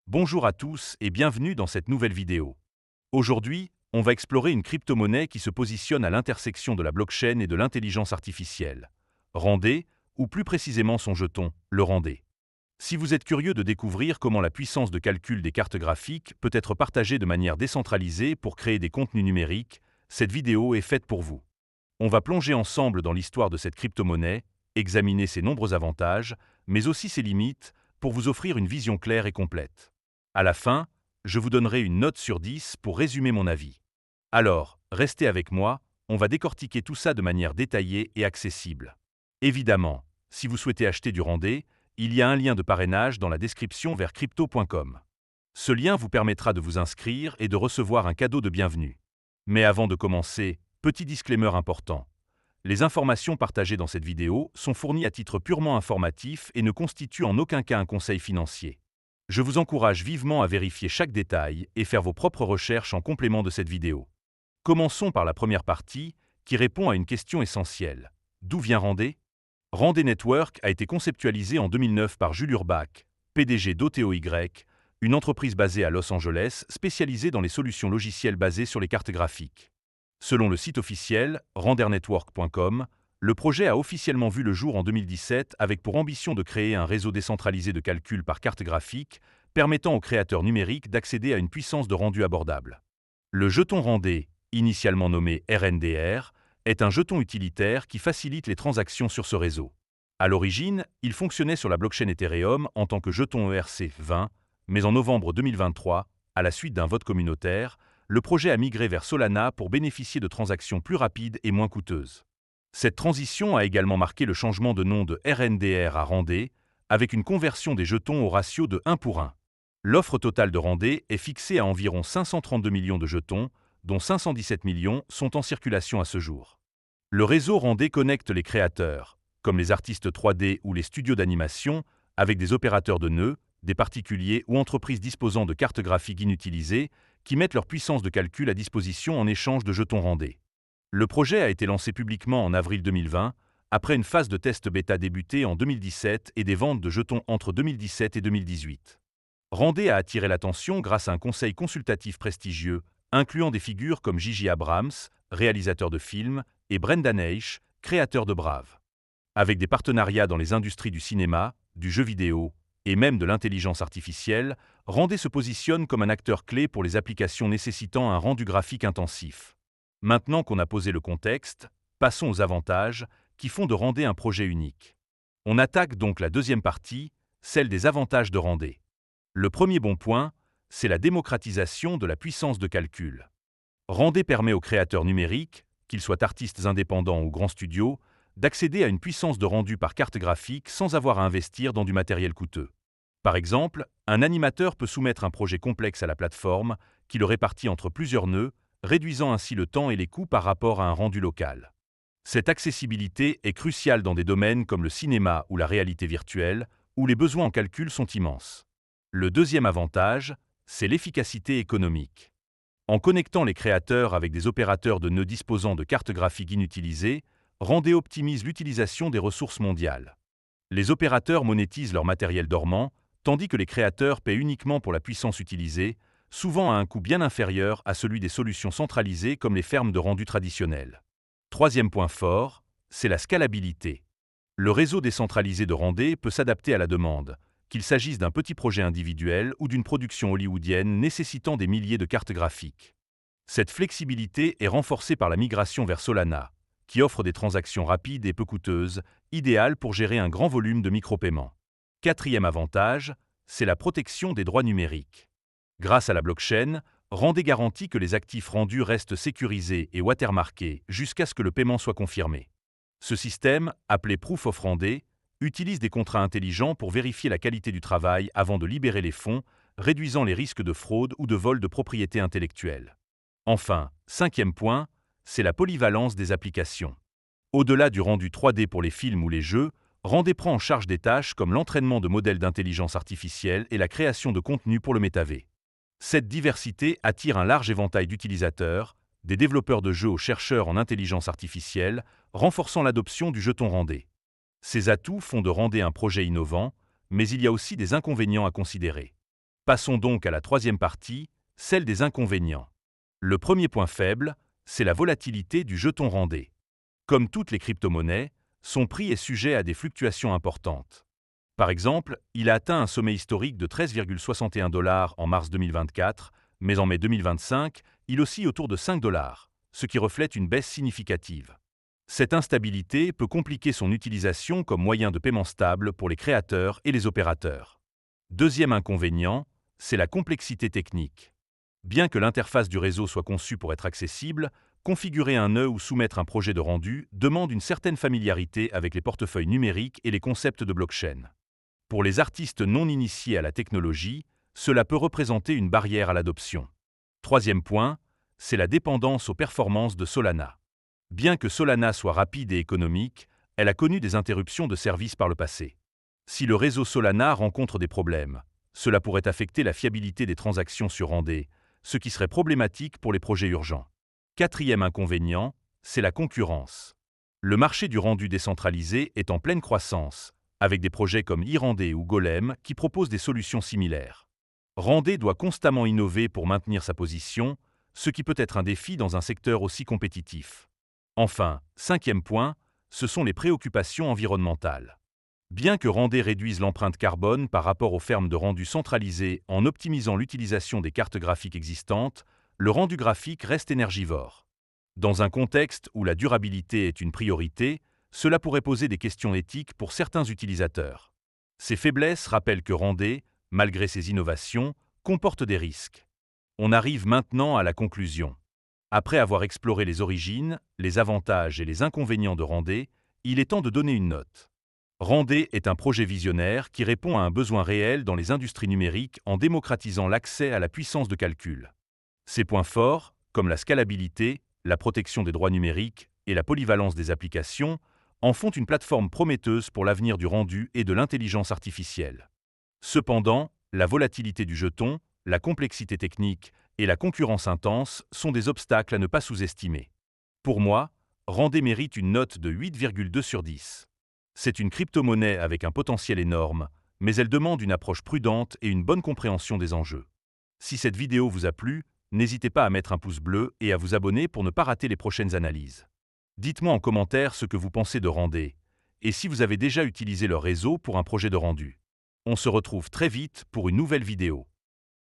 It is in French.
Bonjour à tous et bienvenue dans cette nouvelle vidéo. Aujourd'hui, on va explorer une crypto-monnaie qui se positionne à l'intersection de la blockchain et de l'intelligence artificielle. Randé, ou plus précisément son jeton, le Randé. Si vous êtes curieux de découvrir comment la puissance de calcul des cartes graphiques peut être partagée de manière décentralisée pour créer des contenus numériques, cette vidéo est faite pour vous. On va plonger ensemble dans l'histoire de cette crypto-monnaie, examiner ses nombreux avantages, mais aussi ses limites, pour vous offrir une vision claire et complète. À la fin, je vous donnerai une note sur 10 pour résumer mon avis. Alors, restez avec moi, on va décortiquer tout ça de manière détaillée et accessible. Évidemment, si vous souhaitez acheter du Randé, il y a un lien de parrainage dans la description vers crypto.com. Ce lien vous permettra de vous inscrire et de recevoir un cadeau de bienvenue. Mais avant de commencer, petit disclaimer important. Les informations partagées dans cette vidéo sont fournies à titre purement informatif et ne constituent en aucun cas un conseil financier. Je vous encourage vivement à vérifier chaque détail et faire vos propres recherches en complément de cette vidéo. Commençons par la première partie, qui répond à une question essentielle. D'où vient Randé? Randé Network a été conceptualisé en 2009 par Jules Urbach, PDG d'OTOY, une entreprise basée à Los Angeles spécialisée dans les solutions logicielles basées sur les cartes graphiques. Selon le site officiel, randernetwork.com, le projet a officiellement vu le jour en 2017 avec pour ambition de créer un réseau décentralisé de calcul par carte graphique permettant aux créateurs numériques d'accéder à une puissance de rendu abordable. Le jeton Randé, initialement nommé RNDR, est un jeton utilitaire qui facilite les transactions sur ce réseau. À l'origine, il fonctionnait sur la blockchain Ethereum en tant que jeton ERC20, mais en novembre 2023, à la suite d'un vote communautaire, le projet a migré vers Solana pour bénéficier de transactions plus rapides et moins coûteuses. Cette transition a également marqué le changement de nom de RNDR à Randé, avec une conversion des jetons au ratio de 1 pour 1. L'offre totale de Randé est fixée à environ 532 millions de jetons, dont 517 millions sont en circulation à ce jour. Le réseau Randé connecte les créateurs, comme les artistes 3D ou les studios d'animation, avec des opérateurs de nœuds, des particuliers ou entreprises disposant de cartes graphiques inutilisées, qui mettent leur puissance de calcul à disposition en échange de jetons Randé. Le projet a été lancé publiquement en avril 2020, après une phase de test bêta débutée en 2017 et des ventes de jetons entre 2017 et 2018. Randé a attiré l'attention grâce à un conseil consultatif prestigieux, incluant des figures comme J.J. Abrams, réalisateur de films, et Brendan Eich, créateur de Brave. Avec des partenariats dans les industries du cinéma, du jeu vidéo et même de l'intelligence artificielle, Randé se positionne comme un acteur clé pour les applications nécessitant un rendu graphique intensif. Maintenant qu'on a posé le contexte, passons aux avantages qui font de Randé un projet unique. On attaque donc la deuxième partie, celle des avantages de Randé. Le premier bon point, c'est la démocratisation de la puissance de calcul. Randé permet aux créateurs numériques, qu'ils soient artistes indépendants ou grands studios, d'accéder à une puissance de rendu par carte graphique sans avoir à investir dans du matériel coûteux. Par exemple, un animateur peut soumettre un projet complexe à la plateforme, qui le répartit entre plusieurs nœuds, réduisant ainsi le temps et les coûts par rapport à un rendu local. Cette accessibilité est cruciale dans des domaines comme le cinéma ou la réalité virtuelle, où les besoins en calcul sont immenses. Le deuxième avantage, c'est l'efficacité économique. En connectant les créateurs avec des opérateurs de nœuds disposant de cartes graphiques inutilisées, Randé optimise l'utilisation des ressources mondiales. Les opérateurs monétisent leur matériel dormant, tandis que les créateurs paient uniquement pour la puissance utilisée, souvent à un coût bien inférieur à celui des solutions centralisées comme les fermes de rendu traditionnelles. Troisième point fort, c'est la scalabilité. Le réseau décentralisé de Randé peut s'adapter à la demande, qu'il s'agisse d'un petit projet individuel ou d'une production hollywoodienne nécessitant des milliers de cartes graphiques. Cette flexibilité est renforcée par la migration vers Solana, qui offre des transactions rapides et peu coûteuses, idéales pour gérer un grand volume de micro-paiements. Quatrième avantage, c'est la protection des droits numériques. Grâce à la blockchain, Randé garantit que les actifs rendus restent sécurisés et watermarkés jusqu'à ce que le paiement soit confirmé. Ce système, appelé Proof of Randé, utilise des contrats intelligents pour vérifier la qualité du travail avant de libérer les fonds, réduisant les risques de fraude ou de vol de propriété intellectuelle. Enfin, cinquième point, c'est la polyvalence des applications. Au-delà du rendu 3D pour les films ou les jeux, Randé prend en charge des tâches comme l'entraînement de modèles d'intelligence artificielle et la création de contenu pour le métavers. Cette diversité attire un large éventail d'utilisateurs, des développeurs de jeux aux chercheurs en intelligence artificielle, renforçant l'adoption du jeton Randé. Ces atouts font de Randé un projet innovant, mais il y a aussi des inconvénients à considérer. Passons donc à la troisième partie, celle des inconvénients. Le premier point faible, c'est la volatilité du jeton Randé. Comme toutes les crypto-monnaies, son prix est sujet à des fluctuations importantes. Par exemple, il a atteint un sommet historique de 13,61 $ en mars 2024, mais en mai 2025, il oscille autour de 5 $, ce qui reflète une baisse significative. Cette instabilité peut compliquer son utilisation comme moyen de paiement stable pour les créateurs et les opérateurs. Deuxième inconvénient, c'est la complexité technique. Bien que l'interface du réseau soit conçue pour être accessible, configurer un nœud ou soumettre un projet de rendu demande une certaine familiarité avec les portefeuilles numériques et les concepts de blockchain. Pour les artistes non initiés à la technologie, cela peut représenter une barrière à l'adoption. Troisième point, c'est la dépendance aux performances de Solana. Bien que Solana soit rapide et économique, elle a connu des interruptions de service par le passé. Si le réseau Solana rencontre des problèmes, cela pourrait affecter la fiabilité des transactions sur Randé, ce qui serait problématique pour les projets urgents. Quatrième inconvénient, c'est la concurrence. Le marché du rendu décentralisé est en pleine croissance, avec des projets comme eRandé ou Golem qui proposent des solutions similaires. Randé doit constamment innover pour maintenir sa position, ce qui peut être un défi dans un secteur aussi compétitif. Enfin, cinquième point, ce sont les préoccupations environnementales. Bien que Randé réduise l'empreinte carbone par rapport aux fermes de rendu centralisées en optimisant l'utilisation des cartes graphiques existantes, le rendu graphique reste énergivore. Dans un contexte où la durabilité est une priorité, cela pourrait poser des questions éthiques pour certains utilisateurs. Ces faiblesses rappellent que Randé, malgré ses innovations, comporte des risques. On arrive maintenant à la conclusion. Après avoir exploré les origines, les avantages et les inconvénients de Randé, il est temps de donner une note. Randé est un projet visionnaire qui répond à un besoin réel dans les industries numériques en démocratisant l'accès à la puissance de calcul. Ses points forts, comme la scalabilité, la protection des droits numériques et la polyvalence des applications, en font une plateforme prometteuse pour l'avenir du rendu et de l'intelligence artificielle. Cependant, la volatilité du jeton, la complexité technique et la concurrence intense sont des obstacles à ne pas sous-estimer. Pour moi, Randé mérite une note de 8,2 sur 10. C'est une crypto-monnaie avec un potentiel énorme, mais elle demande une approche prudente et une bonne compréhension des enjeux. Si cette vidéo vous a plu, n'hésitez pas à mettre un pouce bleu et à vous abonner pour ne pas rater les prochaines analyses. Dites-moi en commentaire ce que vous pensez de Randé, et si vous avez déjà utilisé leur réseau pour un projet de rendu. On se retrouve très vite pour une nouvelle vidéo.